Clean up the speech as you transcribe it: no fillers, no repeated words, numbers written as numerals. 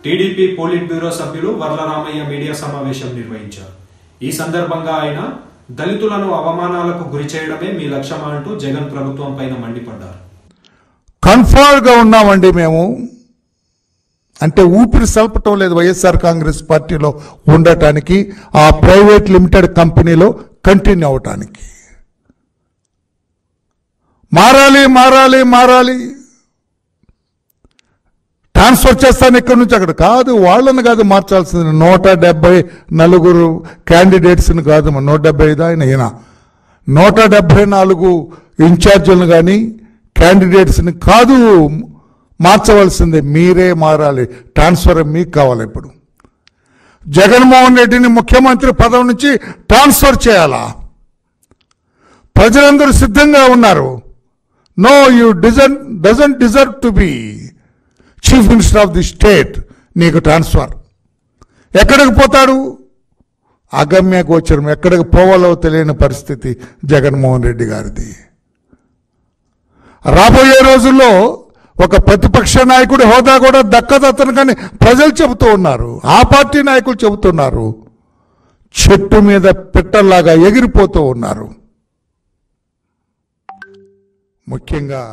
TDP polit bureau సభ్యులు Varla Ramaiah media సమావేశం నిర్వహించారు. ఈ సందర్భంగా ఆయన దళితులను అవమానాలకు గురి చేయడమే మీ లక్ష్యమా అంటూ జగన్ ప్రభుత్వం పైన మండిపడ్డారు. కన్ఫర్మ్ గా ఉన్నామండి మేము, అంటే ఊపిరి సల్పటం లేదు వైఎస్ఆర్ కాంగ్రెస్ పార్టీలో ఉండటానికి, ఆ ప్రైవేట్ లిమిటెడ్ కంపెనీలో కంటిన్యూ అవటానికి. మారాలి మారాలి మారాలి, ట్రాన్స్ఫర్ చేస్తాను ఇక్కడి నుంచి అక్కడ కాదు, వాళ్ళని కాదు మార్చాల్సింది. 174 క్యాండిడేట్స్ని కాదు, 175 ఆయన 174 ఇన్ఛార్జీలను కానీ క్యాండిడేట్స్ని కాదు మార్చవలసిందే, మీరే మారాలి. ట్రాన్స్ఫర్ మీకు కావాలి. ఇప్పుడు జగన్మోహన్ రెడ్డిని ముఖ్యమంత్రి పదవి నుంచి ట్రాన్స్ఫర్ చేయాలా? ప్రజలందరూ సిద్ధంగా ఉన్నారు. No, you doesn't deserve to be chief minister of the state. నీకు ట్రాన్స్ఫర్. ఎక్కడికి పోతాడు? అగమ్య గోచరం, ఎక్కడికి పోవాలో తెలియని పరిస్థితి జగన్మోహన్ రెడ్డి గారిది. రాబోయే రోజుల్లో ఒక ప్రతిపక్ష నాయకుడి హోదా కూడా దక్కదు అతనికని ప్రజలు చెబుతూ ఉన్నారు, ఆ పార్టీ నాయకులు చెబుతున్నారు. చెట్టు మీద పిట్టల్లాగా ఎగిరిపోతూ ఉన్నారు. ముఖ్యంగా